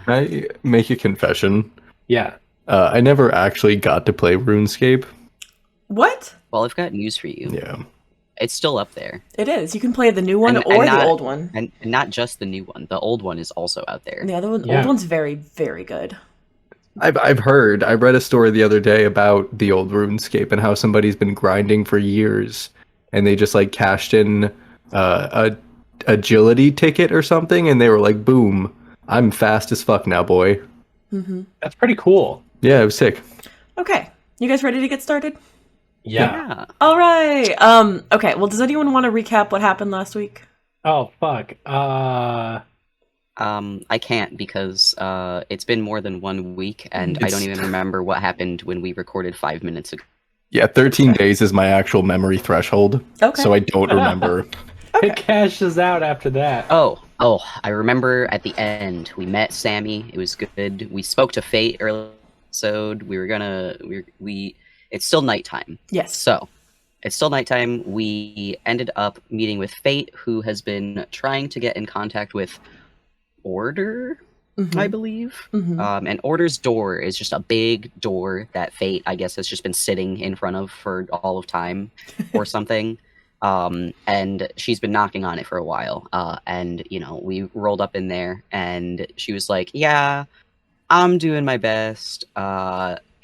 I make a confession. Yeah. I never actually got to play RuneScape. What? Well, I've got news for you. Yeah. It's still up there. It is. You can play the new one And or the not, old one. and not just the new one. The old one is also out there. And the other one, Yeah. old one's very, very good. I've heard. I read a story the other day about the old RuneScape and how somebody's been grinding for years, and they just like cashed in a agility ticket or something, and they were like, "Boom, I'm fast as fuck now, boy." That's pretty cool. Yeah, it was sick. Okay, you guys ready to get started? Yeah. All right. Okay. Well, does anyone want to recap what happened last week? Oh, fuck. I can't because it's been more than 1 week, and I don't even remember what happened when we recorded 5 minutes ago. Yeah, 13 days is my actual memory threshold. Okay. So I don't remember. It cashes out after that. Oh, I remember at the end we met Sami. It was good. We spoke to Fate earlier episode. It's still nighttime. Yes. So, it's still nighttime. We ended up meeting with Fate, who has been trying to get in contact with Order, I believe. And Order's door is just a big door that Fate, I guess, has just been sitting in front of for all of time or something. And she's been knocking on it for a while. And, we rolled up in there, and she was like, yeah, I'm doing my best.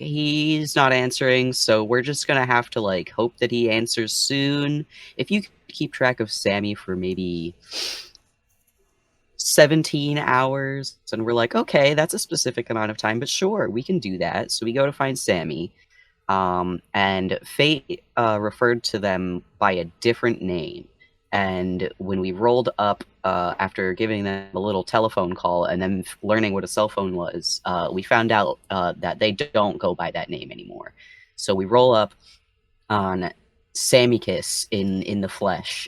He's not answering, so we're just gonna have to hope that he answers soon. If you keep track of Sami for maybe 17 hours, and we're like, okay, that's a specific amount of time, but sure, we can do that. So we go to find Sami, and Fate referred to them by a different name. And when we rolled up after giving them a little telephone call and then learning what a cell phone was, we found out that they don't go by that name anymore. So we roll up on Samicus in the flesh,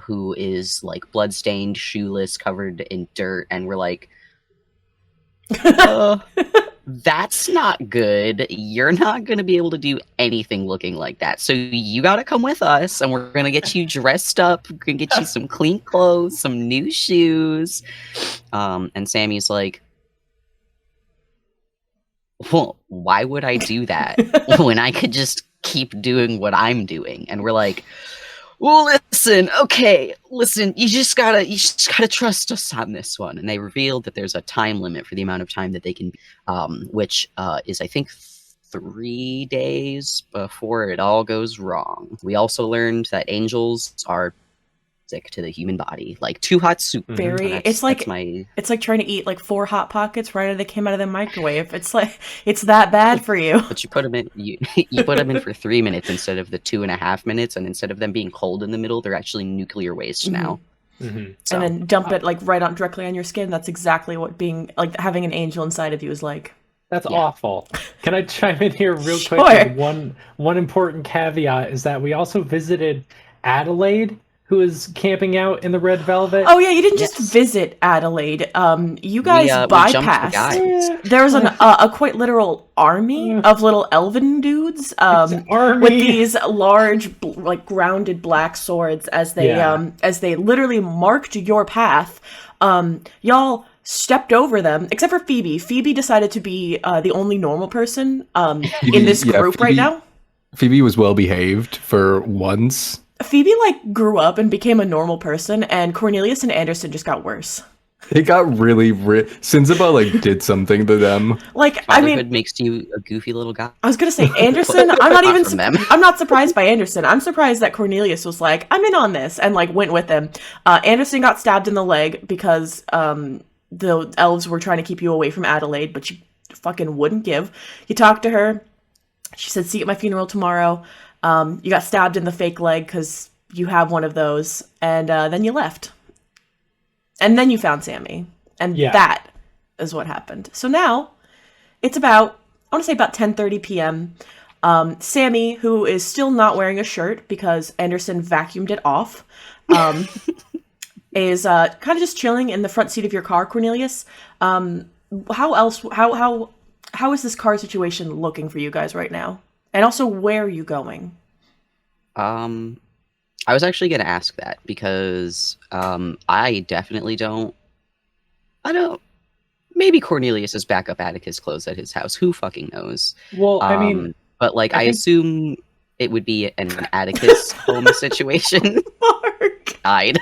who is bloodstained, shoeless, covered in dirt, and we're like, that's not good. You're not going to be able to do anything looking like that. So you got to come with us, and we're going to get you dressed up. We're going to get you some clean clothes, some new shoes. And Sammy's like, well, why would I do that when I could just keep doing what I'm doing? And we're like, well, listen, you just gotta trust us on this one. And they revealed that there's a time limit for the amount of time that they can, which is, I think, 3 days before it all goes wrong. We also learned that angels are sick to the human body, like too hot soup. It's like trying to eat 4 Hot Pockets right as they came out of the microwave. It's it's that bad for you. But you put them in, you put them in for 3 minutes instead of the 2.5 minutes, and instead of them being cold in the middle, they're actually nuclear waste now. So. And then dump it directly on your skin. That's exactly what being having an angel inside of you is like. That's awful. Can I chime in here real Sure. quick? One important caveat is that we also visited Adelaide, who is camping out in the Red Velvet. Oh yeah, you didn't just visit Adelaide. You guys bypassed. There was a quite literal army of little elven dudes with these large, grounded black swords as they literally marked your path. Y'all stepped over them, except for Phoebe. Phoebe decided to be the only normal person in this group right now. Phoebe was well behaved for once. Phoebe grew up and became a normal person, and Cornelius and Anderson just got worse. It got really Sinzaba did something to them. Fatherhood makes you a goofy little guy. I was gonna say Anderson. I'm not surprised by Anderson. I'm surprised that Cornelius was like, I'm in on this, and went with him. Anderson got stabbed in the leg because the elves were trying to keep you away from Adelaide, but she fucking wouldn't give. You talked to her. She said, "See you at my funeral tomorrow." You got stabbed in the fake leg because you have one of those, and then you left. And then you found Sami. And that is what happened. So now, it's about 10:30 p.m. Sami, who is still not wearing a shirt because Anderson vacuumed it off, is kind of just chilling in the front seat of your car, Cornelius. How is this car situation looking for you guys right now? And also, where are you going? I was actually going to ask that because I definitely don't maybe Cornelius is back up Atticus' clothes at his house. Who fucking knows? Well, I mean, but like I think- assume it would be an Atticus home situation. Mark. Died.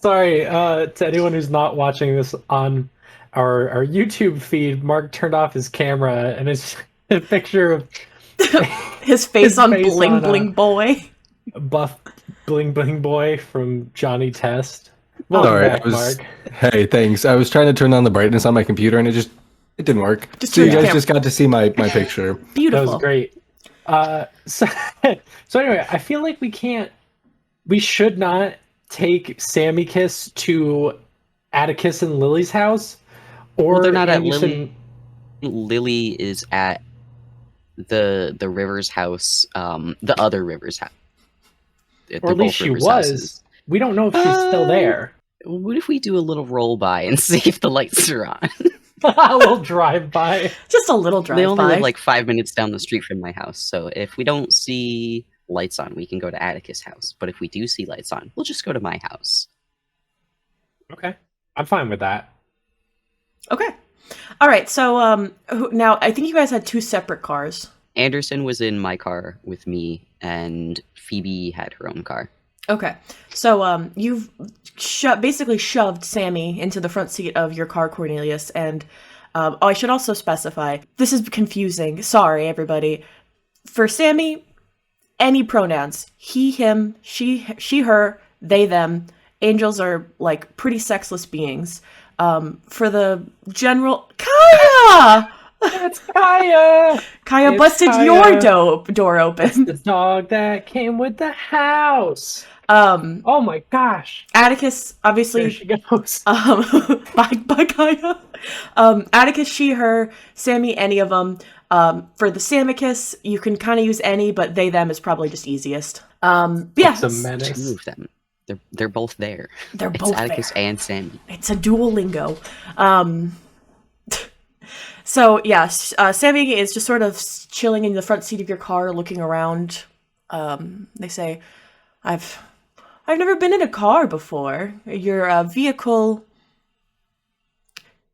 sorry, to anyone who's not watching this on our YouTube feed, Mark turned off his camera and it's a picture of His face on face Bling on, Bling Boy. buff Bling Bling Boy from Johnny Test. Welcome Sorry, back, Mark. Hey, thanks. I was trying to turn on the brightness on my computer and it didn't work. Just So you turn the guys camera- just got to see my picture. Beautiful. That was great. So anyway, I feel like we should not take Sammy Kiss to Atticus and Lily's house, or Well, they're not at Anderson. Lily is at the River's house. The other River's house. Or at least she was. We don't know if she's still there. What if we do a little roll by and see if the lights are on? A little drive by. Just a little drive They only by. live like 5 minutes down the street from my house, so if we don't see lights on, we can go to Atticus' house. But if we do see lights on, we'll just go to my house. Okay, I'm fine with that. Okay. All right. So now I think you guys had 2 separate cars. Anderson was in my car with me, and Phoebe had her own car. Okay. So you've basically shoved Sammy into the front seat of your car, Cornelius, and I should also specify, this is confusing. Sorry, everybody. For Sammy, any pronouns. He, him, she, her, they, them. Angels are like pretty sexless beings. For the general... Kaya! That's Kaya! Kaya It's busted Kaya. your door open. The dog that came with the house. Um, Oh my gosh. Atticus, There obviously... she goes. Bye, Kaya. Atticus, she, her, Sammy, any of them. For the Samicus, you can kind of use any, but they, them is probably just easiest. Yeah, It's a menace. 2 of them. They're both there. they're It's both Atticus there. and Sammy. It's a Duolingo. So yeah, Sammy is just sort of chilling in the front seat of your car, looking around. They say, "I've never been in a car before. Your vehicle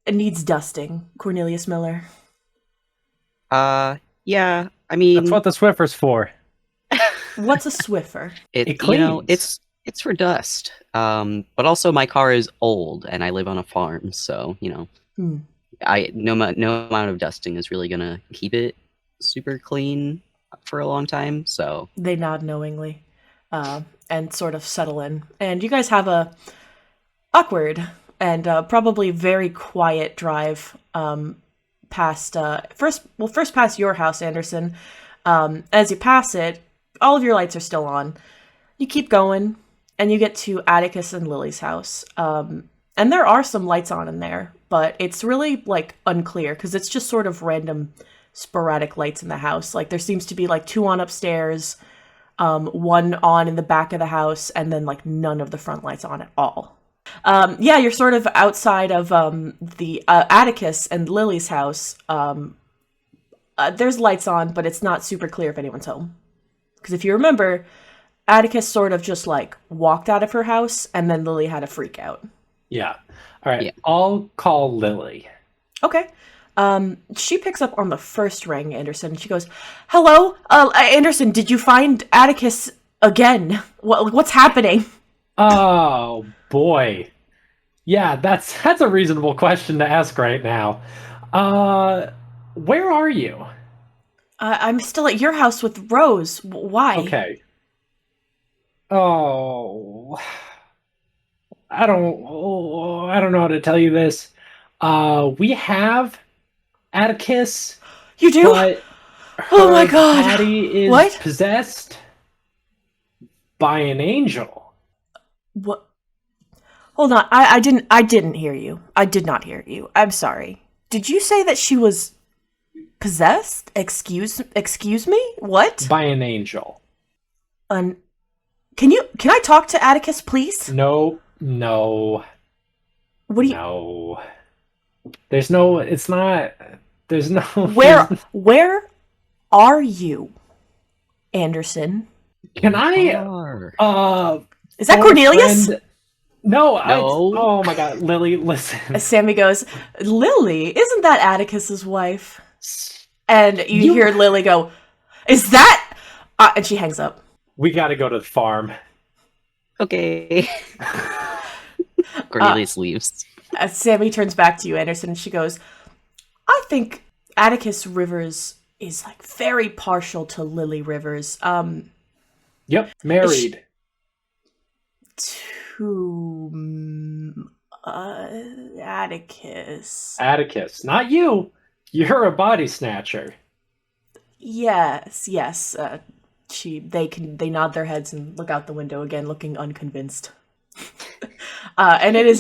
needs dusting." Cornelius Miller. Yeah. I mean, That's what the Swiffer's for. What's a Swiffer? It it's for dust. But also my car is old and I live on a farm, so Hmm. no amount of dusting is really gonna keep it super clean for a long time. So They nod knowingly, and sort of settle in. And you guys have a awkward and probably very quiet drive past first past your house, Anderson. As you pass it, all of your lights are still on. You keep going, and you get to Atticus and Lily's house. And there are some lights on in there, but it's really like unclear because it's just sort of random sporadic lights in the house. Like there seems to be like 2 on upstairs, 1 on in the back of the house, and then like none of the front lights on at all. Yeah, you're sort of outside of the Atticus and Lily's house. There's lights on, but it's not super clear if anyone's home. Because if you remember, Atticus sort of just like walked out of her house, and then Lily had a freak out. Yeah. All right. Yeah. I'll call Lily. Okay. She picks up on the first ring, Anderson. She goes, "Hello, Anderson. Did you find Atticus again? What's happening?" Oh boy. Yeah, that's a reasonable question to ask right now. Where are you? I'm still at your house with Rose. Why? Okay. Oh, I don't know how to tell you this. We have Atticus, You do? but Oh my her God. body is What? possessed by an angel. What? Hold on. I didn't hear you. I did not hear you. I'm sorry. Did you say that she was possessed? Excuse me? What? By an angel. Can I talk to Atticus, please? No. What do you No. There's no. It's not. There's no. Where are you, Anderson? Can I? Car. Is that phone a Cornelius? friend- No, No. oh my god, Lily, listen. As Sami goes, Lily, isn't that Atticus's wife? And you hear Lily go, is that? And she hangs up. We gotta go to the farm. Okay. Cornelius leaves. As Sami turns back to you, Anderson, and she goes, I think Atticus Rivers is like very partial to Lily Rivers. Yep, married. To Atticus. Atticus, not you. You're a body snatcher. Yes. They nod their heads and look out the window again, looking unconvinced. And it is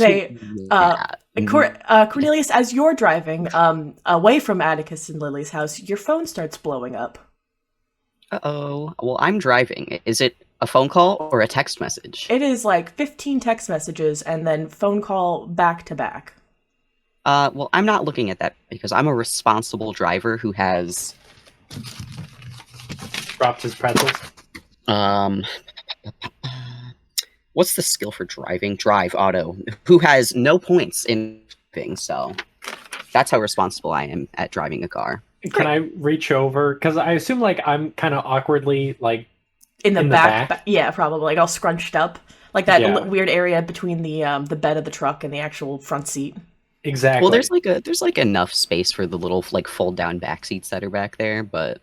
Cornelius, as you're driving away from Atticus and Lily's house, your phone starts blowing up. Uh-oh. Well, I'm driving. Is it a phone call or a text message? It is like 15 text messages and then phone call back to back. Well, I'm not looking at that because I'm a responsible driver who has... Dropped his pretzels. What's the skill for driving? Drive auto. Who has no points in driving, so that's how responsible I am at driving a car. Can I reach over? Because I assume like I'm kind of awkwardly like in the back. Yeah, probably like all scrunched up, like that weird area between the bed of the truck and the actual front seat. Exactly. Well, there's enough space for the little like fold down back seats that are back there, but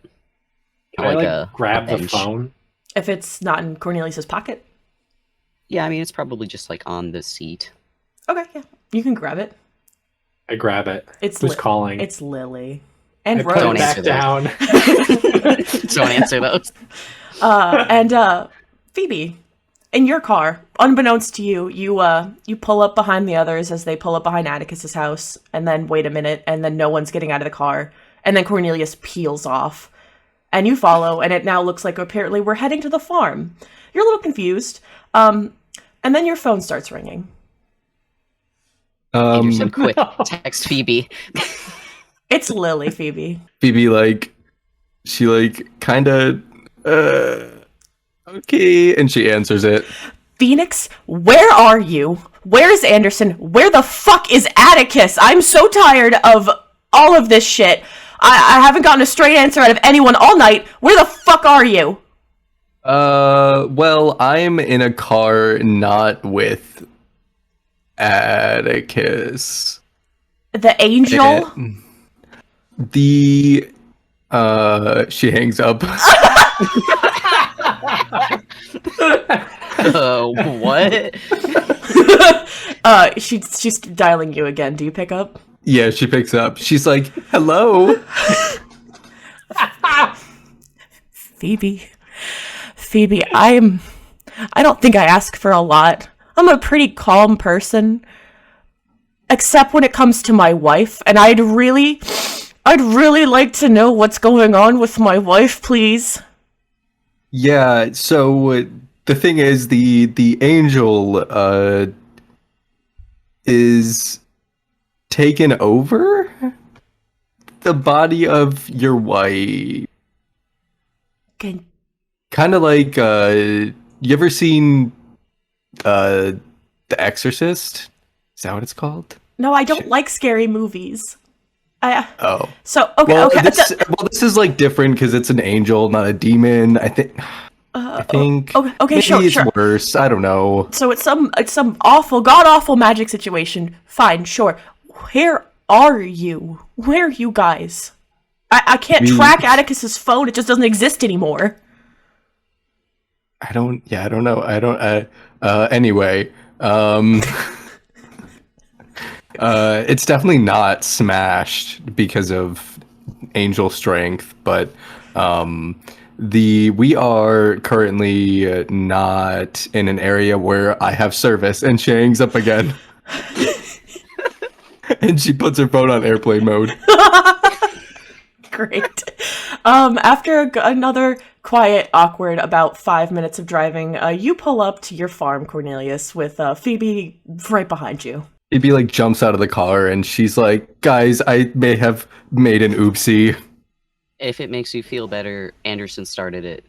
can I grab the phone if it's not in Cornelius's pocket? Yeah, I mean it's probably just like on the seat. Okay, yeah, you can grab it. I grab it. Who's calling? It's Lily. And I put it back down. Don't answer those. And Phoebe, in your car, unbeknownst to you, you pull up behind the others as they pull up behind Atticus's house, and then wait a minute, and then no one's getting out of the car, and then Cornelius peels off, and you follow, and it now looks like apparently we're heading to the farm. You're a little confused, and then your phone starts ringing. Anderson, quick, text Phoebe. It's Lily, Phoebe. Phoebe, she kind of, okay, and she answers it. Phoenix, where are you? Where's Anderson? Where the fuck is Atticus? I'm so tired of all of this shit. I haven't gotten a straight answer out of anyone all night. Where the fuck are you? Well, I'm in a car not with Atticus. The angel? She hangs up. What? She's dialing you again. Do you pick up? Yeah, she picks up. She's like, hello? Phoebe, I don't think I ask for a lot. I'm a pretty calm person. Except when it comes to my wife, and I'd really like to know what's going on with my wife, please. Yeah, so the thing is, the angel is taken over the body of your wife. Kind of like you ever seen The Exorcist? Is that what it's called? No, I don't like scary movies. Oh. So, okay, well, okay. This is different because it's an angel, not a demon. I think. Okay, maybe sure. It's worse. I don't know. So it's some awful, god awful magic situation. Fine, sure. Where are you? Where are you guys? I can't track Atticus's phone. It just doesn't exist anymore. I don't know. Anyway, it's definitely not smashed because of angel strength, but we are currently not in an area where I have service, and she hangs up again. And she puts her phone on airplane mode. Great. After another quiet, awkward about 5 minutes of driving, you pull up to your farm, Cornelius, with Phoebe right behind you. Phoebe jumps out of the car and she's like, guys, I may have made an oopsie. If it makes you feel better, Anderson started it.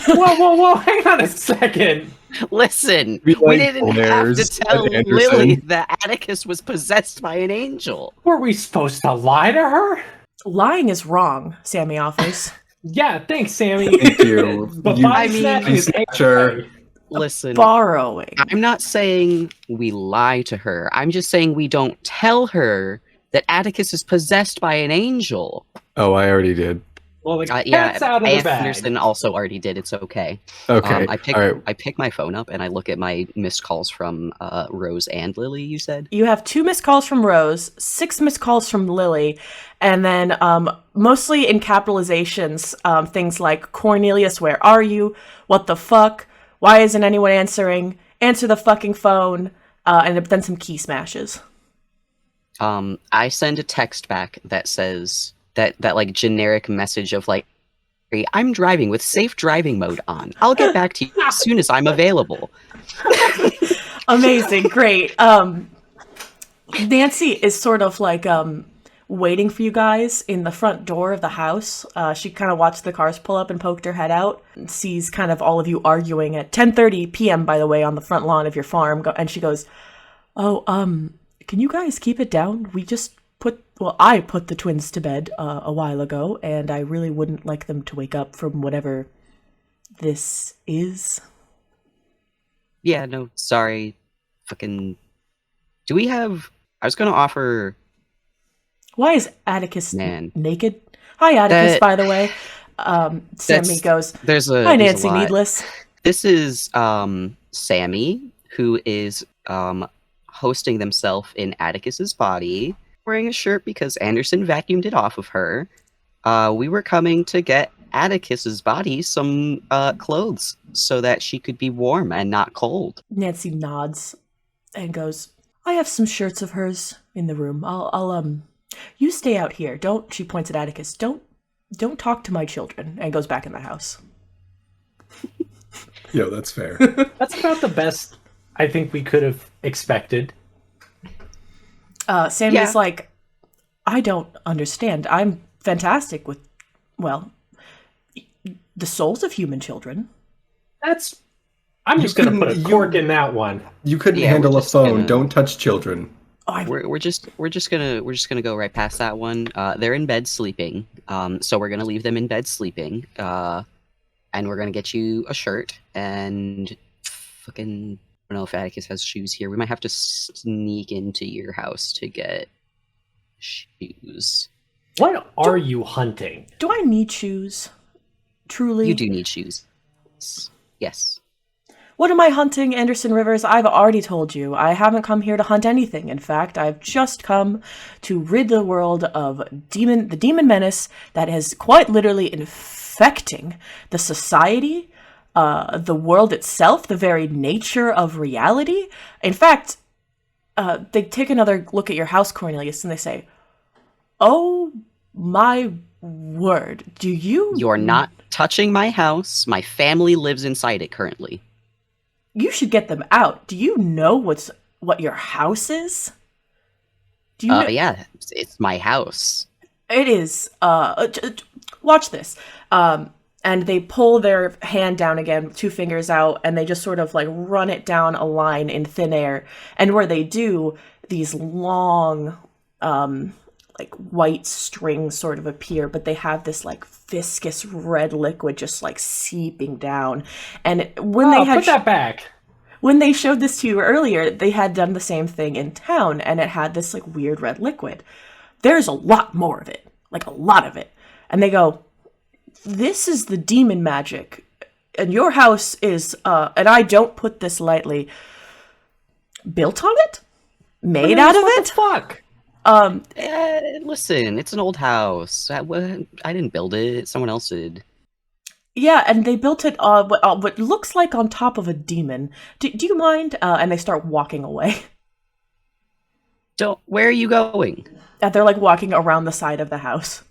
Whoa, hang on a second. Listen, We we like didn't have to glares tell at Anderson. Lily that Atticus was possessed by an angel. Were we supposed to lie to her? Lying is wrong, Sami offers. Yeah, thanks, Sami. Thank you. But You- body I mean- snatching is Snatcher. okay. Listen, Borrowing. I'm not saying we lie to her. I'm just saying we don't tell her that Atticus is possessed by an angel. Oh, I already did. Well, the cat's Yeah, out of the bag. Anderson also already did. It's okay. Okay. I pick All right. I pick my phone up and I look at my missed calls from Rose and Lily. You said You have 2 missed calls from Rose, 6 missed calls from Lily, and then mostly in capitalizations, things like Cornelius, where are you? What the fuck? Why isn't anyone answering? Answer the fucking phone. And then some key smashes. I send a text back that says that like generic message of like, I'm driving with safe driving mode on. I'll get back to you as soon as I'm available. Amazing, great. Nancy is sort of like waiting for you guys in the front door of the house. She kind of watched the cars pull up and poked her head out and sees kind of all of you arguing at 10:30 p.m. by the way on the front lawn of your farm. And she goes, "Oh, can you guys keep it down? I put the twins to bed a while ago, and I really wouldn't like them to wake up from whatever this is." Yeah, no, sorry. Fucking. Do we have? I was gonna offer. Why is Atticus Man. naked? Hi, Atticus, That- by the way. Sami goes, There's a. "Hi, there's a Nancy lot. Needless." This is Sami, who is hosting themselves in Atticus's body, wearing a shirt because Anderson vacuumed it off of her. We were coming to get Atticus's body some clothes so that she could be warm and not cold. Nancy nods and goes, "I have some shirts of hers in the room. I'll you stay out here. Don't," she points at Atticus, don't talk to my children," and goes back in the house. Yo, that's fair. That's about the best I think we could have expected. Sammy's Yeah. like, "I don't understand. I'm fantastic with, well, the souls of human children." I'm just going to put a couldn't- cork in that one. You couldn't Yeah, handle we're a just phone. gonna- Don't touch children. We're just gonna go right past that one. They're in bed sleeping. So we're gonna leave them in bed sleeping. And we're gonna get you a shirt and fucking. I don't know if Atticus has shoes here. We might have to sneak into your house to get shoes. What are you hunting? Do I need shoes? Truly? You do need shoes. Yes. What am I hunting, Anderson Rivers? I've already told you. I haven't come here to hunt anything. In fact, I've just come to rid the world of the demon menace that is quite literally infecting the society, the world itself, the very nature of reality. In fact, they take another look at your house, Cornelius, and they say, "Oh my word, do you..." You're not touching my house. My family lives inside it currently. You should get them out. Do you know what your house is? Do you know? Yeah, it's my house. It is. Watch this. And they pull their hand down again, 2 fingers out, and they just sort of like run it down a line in thin air. And where they do, these long, like white strings sort of appear, but they have this like viscous red liquid just like seeping down. And when they had put that back. when they showed this to you earlier, they had done the same thing in town, and it had this like weird red liquid. There's a lot more of it, like a lot of it. And they go, "This is the demon magic, and your house is, and I don't put this lightly, built on it, made out of What it." the fuck? Listen, it's an old house. I didn't build it. Someone else did. Yeah, and they built it what looks like on top of a demon. Do you mind? And they start walking away. Where are you going? They're like walking around the side of the house.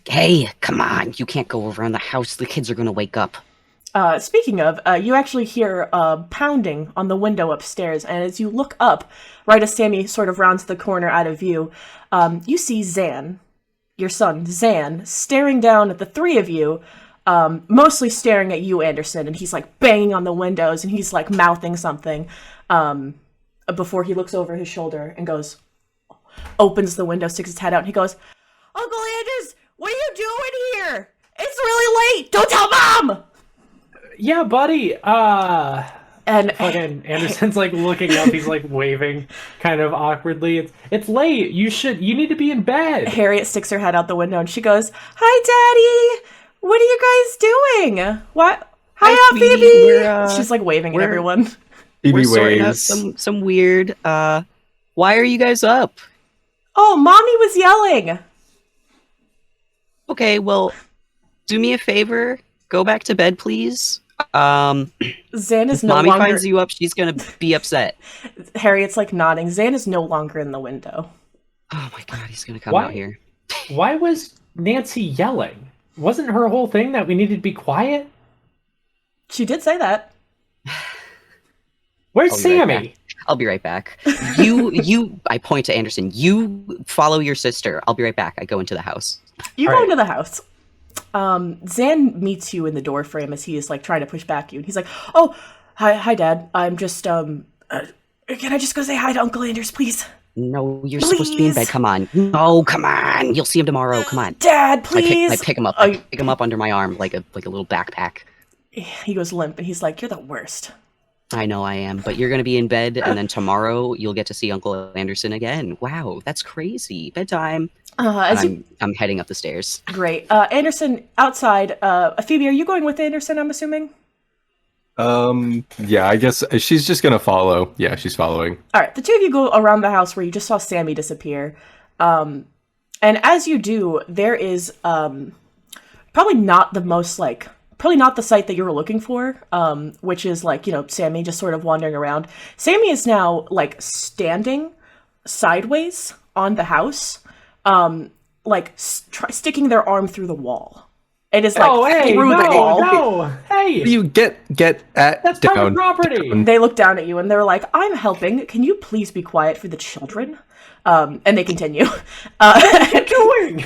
Hey, come on. You can't go around the house. The kids are going to wake up. Speaking of, you actually hear pounding on the window upstairs, and as you look up, right as Sami sort of rounds the corner out of view, you see Zan, your son, Zan, staring down at the 3 of you, mostly staring at you, Anderson, and he's like banging on the windows and he's like mouthing something before he looks over his shoulder and opens the window, sticks his head out, and he goes, Uncle Anders, what are you doing here? It's really late. Don't tell Mom. Yeah, buddy. And fucking Anderson's like looking up. He's like waving, kind of awkwardly. It's late. You need to be in bed. Harriet sticks her head out the window and she goes, "Hi, Daddy. What are you guys doing? What? Hi, Aunt Phoebe." She's like waving at everyone. We're sorting out some weird. Why are you guys up? Oh, Mommy was yelling. Okay, well, do me a favor. Go back to bed, please. Zan is no Mommy longer. finds you up, she's gonna be upset. Harriet's like nodding. Zan is no longer in the window. Oh my god, he's gonna come out here. Why was Nancy yelling? Wasn't her whole thing that we needed to be quiet? She did say that. Where's Sami? I'll be right back. I point to Anderson. You follow your sister. I'll be right back. I go into the house. You go into the house. Zan meets you in the door frame as he is like trying to push back you, and he's like, "Oh, hi, Dad. I'm just can I just go say hi to Uncle Anders, please?" No, you're supposed to be in bed. Come on. No, come on. You'll see him tomorrow. Come on, Dad, please. I pick him up. I pick him up under my arm like a little backpack. He goes limp, and he's like, "You're the worst." I know I am, but you're gonna be in bed, and then tomorrow you'll get to see Uncle Anderson again. Wow, that's crazy. Bedtime. I'm heading up the stairs. Great. Anderson, outside. Phoebe, are you going with Anderson, I'm assuming? Yeah, I guess she's just gonna follow. Yeah, she's following. All right, the two of you go around the house where you just saw Sami disappear. And as you do, there is probably not the site that you were looking for, which is like, Sami just sort of wandering around. Sami is now like standing sideways on the house, sticking their arm through the wall. It is like through the wall. No, hey! You get at that's down. private property. They look down at you and they're like, "I'm helping. Can you please be quiet for the children?" And they continue. What are you doing?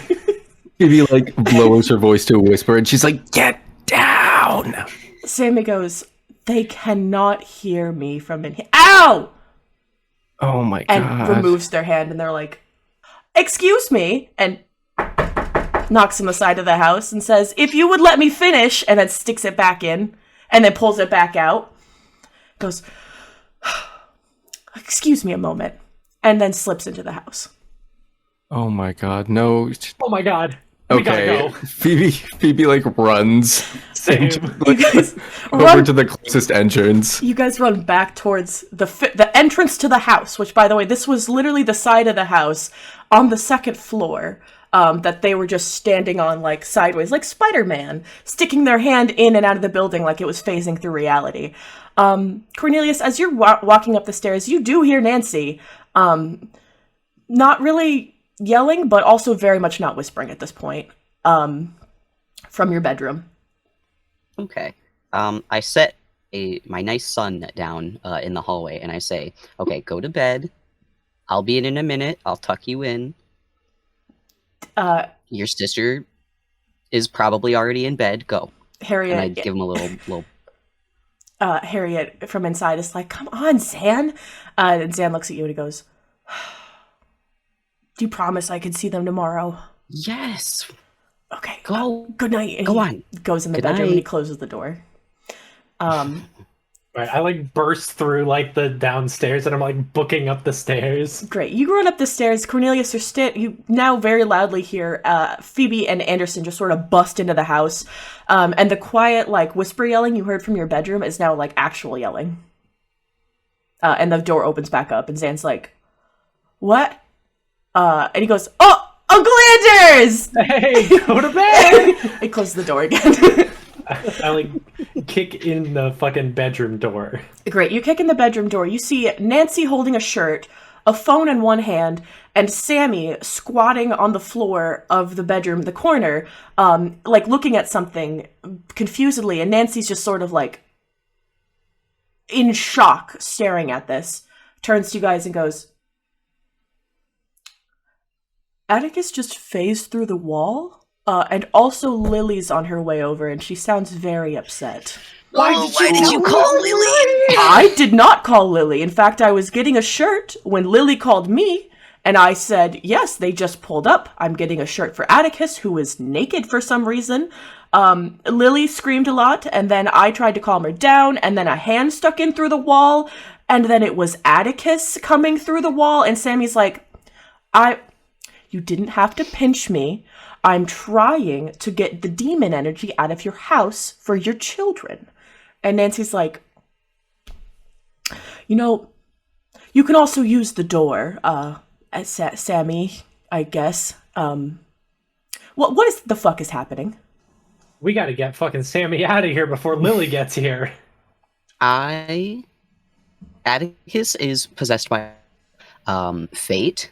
Phoebe like lowers her voice to a whisper, and she's like, "Get down." Sami goes, "They cannot hear me from in here." Ow! Oh my god. And removes their hand, and they're like, "Excuse me," and knocks him aside of the house and says, "If you would let me finish," and then sticks it back in, and then pulls it back out. Goes, "Excuse me a moment," and then slips into the house. Oh my god, no. Oh my god. We gotta go. Phoebe like runs. Same. Over to the closest entrance. You guys run back towards the entrance to the house, which, by the way, this was literally the side of the house on the second floor that they were just standing on, like, sideways, like Spider-Man, sticking their hand in and out of the building like it was phasing through reality. Cornelius, as you're walking up the stairs, you do hear Nancy, not really yelling, but also very much not whispering at this point, from your bedroom. Okay. I set my nice son down in the hallway, and I say, "Okay, go to bed. I'll be in a minute. I'll tuck you in. Your sister is probably already in bed. Go." Harriet, and I give him a little. Harriet from inside is like, "Come on, Zan." And Zan looks at you and he goes, "Do you promise I can see them tomorrow?" Yes. Okay. Go. Good night. And Go he on. Goes in the Good bedroom night. and he closes the door. Right, I like burst through like the downstairs and I'm like booking up the stairs. Great. You run up the stairs. Cornelius, you now very loudly hear Phoebe and Anderson just sort of bust into the house. And the quiet, like, whisper yelling you heard from your bedroom is now, like, actual yelling. And the door opens back up and Zan's like, "What?" And he goes, "Oh, Uncle Anders!" Hey, go to bed! He closes the door again. I like kick in the fucking bedroom door. Great. You kick in the bedroom door. You see Nancy holding a shirt, a phone in one hand, and Sami squatting on the floor of the bedroom, the corner, like looking at something confusedly. And Nancy's just sort of like in shock, staring at this. Turns to you guys and goes, "Atticus just phased through the wall? And also Lily's on her way over, and she sounds very upset. Why did you call Lily? I did not call Lily. In fact, I was getting a shirt when Lily called me, and I said, yes, they just pulled up. I'm getting a shirt for Atticus, who is naked for some reason. Lily screamed a lot, and then I tried to calm her down, and then a hand stuck in through the wall, and then it was Atticus coming through the wall, and Sammy's like, you didn't have to pinch me. I'm trying to get the demon energy out of your house for your children. And Nancy's like, you can also use the door, Sami, I guess. What is the fuck is happening? We gotta get fucking Sami out of here before Lily gets here. Atticus is possessed by fate.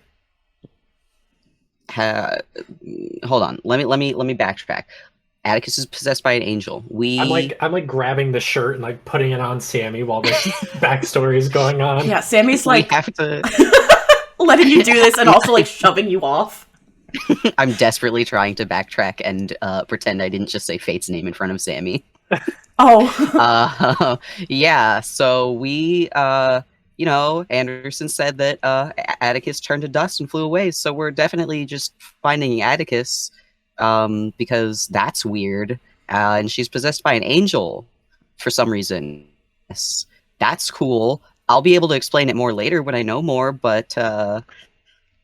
Hold on. Let me backtrack. Atticus is possessed by an angel. I'm like grabbing the shirt and like putting it on Sami while this backstory is going on. Yeah, Sammy's like have to letting you do this and also like shoving you off. I'm desperately trying to backtrack and pretend I didn't just say Fate's name in front of Sami. Oh. Yeah, so we Anderson said that Atticus turned to dust and flew away, so we're definitely just finding Atticus because that's weird. And she's possessed by an angel for some reason. Yes, that's cool. I'll be able to explain it more later when I know more, but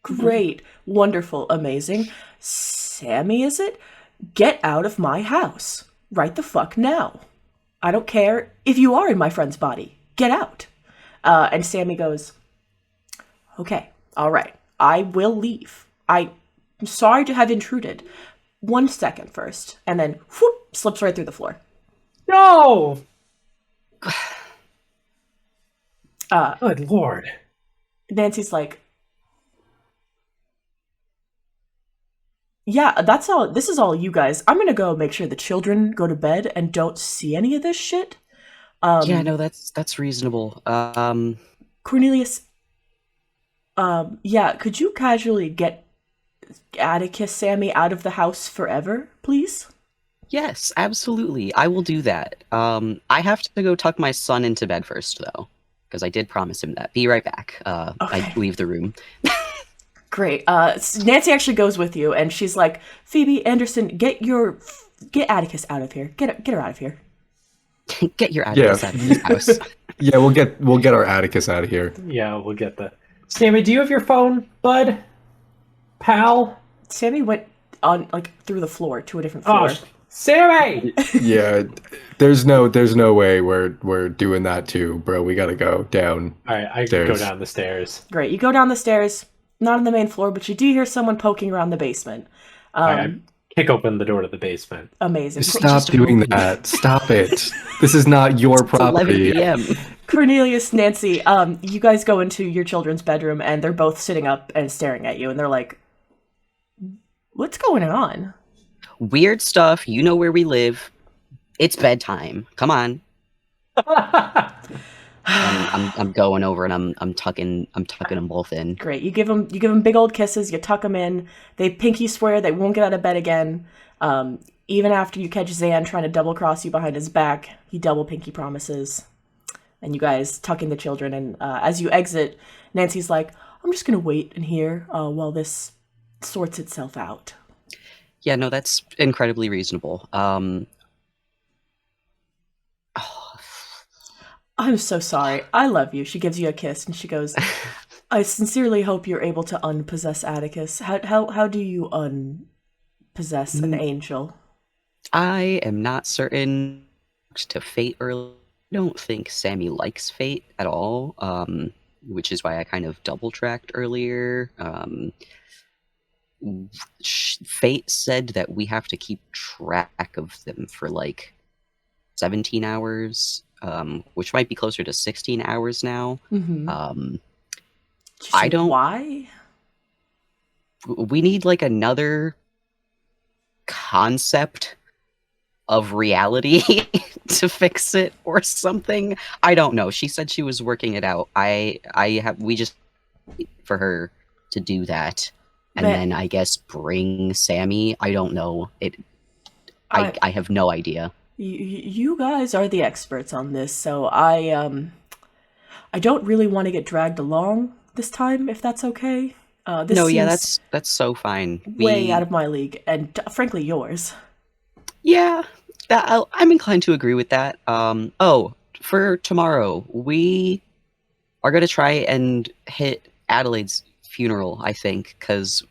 Great, wonderful, amazing. Sami, is it? Get out of my house. Right the fuck now. I don't care if you are in my friend's body. Get out. And Sami goes, okay, all right, I will leave. I'm sorry to have intruded. 1 second first. And then whoop, slips right through the floor. No! Good lord. Nancy's like, yeah, that's all. This is all you guys. I'm gonna go make sure the children go to bed and don't see any of this shit. yeah, no, that's reasonable. Cornelius, yeah, could you casually get Atticus, Sami, out of the house forever, please? Yes, absolutely. I will do that. I have to go tuck my son into bed first, though, because I did promise him that. Be right back. Okay. I leave the room. Great. Nancy actually goes with you, and she's like, Phoebe, Anderson, get Atticus out of here. Get her out of here. Get your Atticus out of this house. Yeah, we'll get our Atticus out of here. Yeah, we'll get the... Sami, do you have your phone, bud? Pal? Sami went on through the floor to a different floor. Oh, Sami! Yeah, there's no way we're doing that too, bro. We gotta go down. All right, I go down the stairs. Great. You go down the stairs, not on the main floor, but you do hear someone poking around the basement. All right, I kick open the door to the basement. Amazing. Stop doing that. Stop it. This is not your property. 11 p.m. Cornelius, Nancy, you guys go into your children's bedroom, and they're both sitting up and staring at you, and they're like, what's going on? Weird stuff. You know where we live. It's bedtime. Come on. I'm going over and I'm tucking them both in. Great. You give them big old kisses. You tuck them in. They pinky swear they won't get out of bed again. Even after you catch Zan trying to double cross you behind his back, he double pinky promises. And you guys tuck in the children. And as you exit, Nancy's like, I'm just gonna wait in here while this sorts itself out. Yeah, no, that's incredibly reasonable. I'm so sorry. I love you. She gives you a kiss and she goes, I sincerely hope you're able to unpossess Atticus. How do you unpossess an angel? I am not certain to Fate early. I don't think Sami likes Fate at all, which is why I kind of double-tracked earlier. Fate said that we have to keep track of them for like 17 hours, which might be closer to 16 hours now. Mm-hmm. I don't... Why? We need like another concept of reality to fix it or something. I don't know. She said she was working it out. We just for her to do that. and then I guess bring Sami. I don't know. I have no idea. You guys are the experts on this, so I don't really want to get dragged along this time, if that's okay. This No, yeah, seems that's so fine. way out of my league, and frankly, yours. Yeah, I'm inclined to agree with that. For tomorrow, we are going to try and hit Adelaide's funeral, I think, because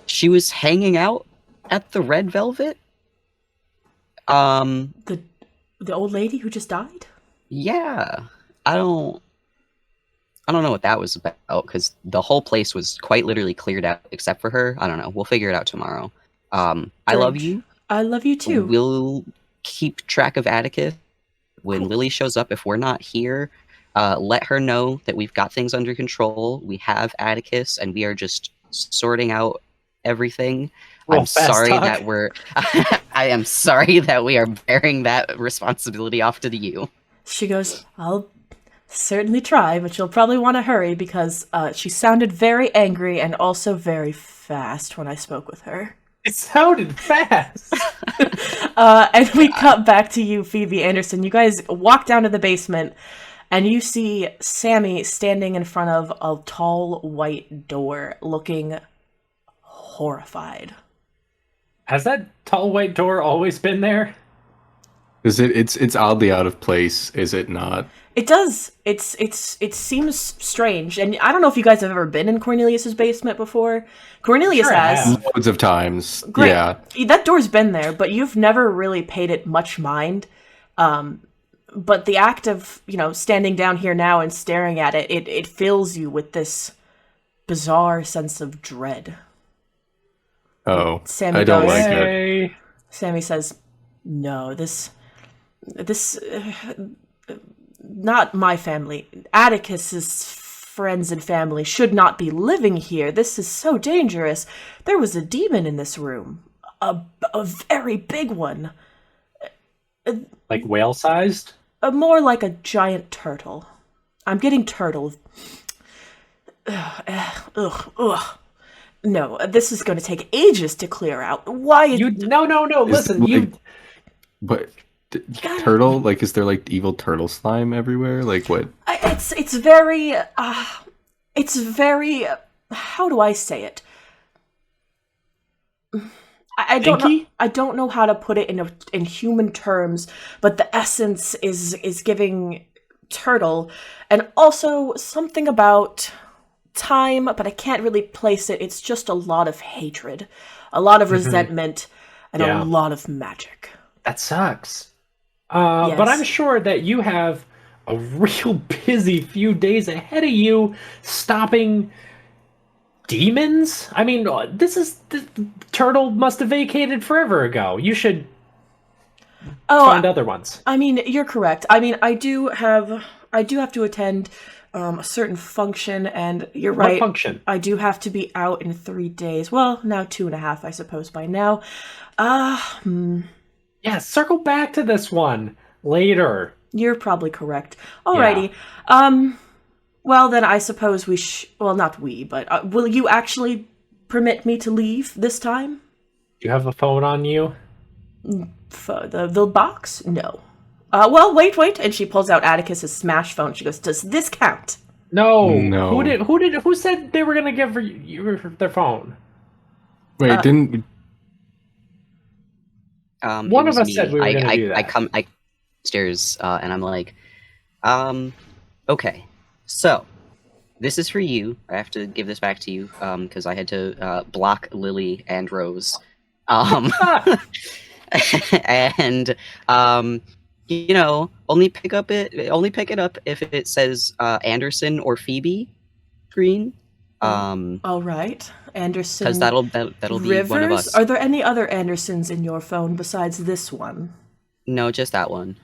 she was hanging out at the Red Velvet. The old lady who just died? Yeah, I don't know what that was about, because the whole place was quite literally cleared out except for her. I don't know. We'll figure it out tomorrow. I love you. I love you too. We'll keep track of Atticus. When Lily shows up, if we're not here, let her know that we've got things under control. We have Atticus, and we are just sorting out everything. I'm sorry that we're. I am sorry that we are bearing that responsibility off to you. She goes, I'll certainly try, but you'll probably want to hurry because she sounded very angry and also very fast when I spoke with her. It sounded fast. And we cut back to you, Phoebe Anderson. You guys walk down to the basement, and you see Sami standing in front of a tall white door, looking horrified. Has that tall white door always been there? Is it? It's oddly out of place, is it not? It does. It seems strange, and I don't know if you guys have ever been in Cornelius's basement before. Cornelius Sure I has. have. Loads of times. Great. Yeah. That door's been there, but you've never really paid it much mind. But the act of, standing down here now and staring at it, it fills you with this bizarre sense of dread. Oh, Sami I don't goes, like it. Hey. Sami says, no, this, not my family. Atticus's friends and family should not be living here. This is so dangerous. There was a demon in this room. A very big one. Like whale-sized? More like a giant turtle. I'm getting turtle. Ugh. No, this is going to take ages to clear out. Why? No. Listen, But turtle? Like, is there like evil turtle slime everywhere? Like what? It's very. How do I say it? I don't know how to put it in human terms, but the essence is giving turtle, and also something about time, but I can't really place it. It's just a lot of hatred, a lot of resentment, and a lot of magic. That sucks. Yes. But I'm sure that you have a real busy few days ahead of you stopping demons. I mean, the turtle must have vacated forever ago. You should find other ones. I mean, you're correct. I mean, I do have to attend a certain function, and you're right. What function? I do have to be out in 3 days. Well, now 2.5, I suppose, by now. Yeah, circle back to this one later. You're probably correct. Alrighty. Yeah. Well, then I suppose we well, not we, but will you actually permit me to leave this time? Do you have a phone on you? The box? No. Well, wait, and she pulls out Atticus's smash phone. She goes, "Does this count?" No. No. Who said they were gonna give you their phone? Wait, didn't one of us said we were gonna do that. I come upstairs and I'm like, okay, so this is for you. I have to give this back to you because I had to block Lily and Rose. And only pick it up if it says Anderson or Phoebe green. All right, Anderson. Because that'll be Rivers? one of us. Are there any other Andersons in your phone besides this one? No, just that one.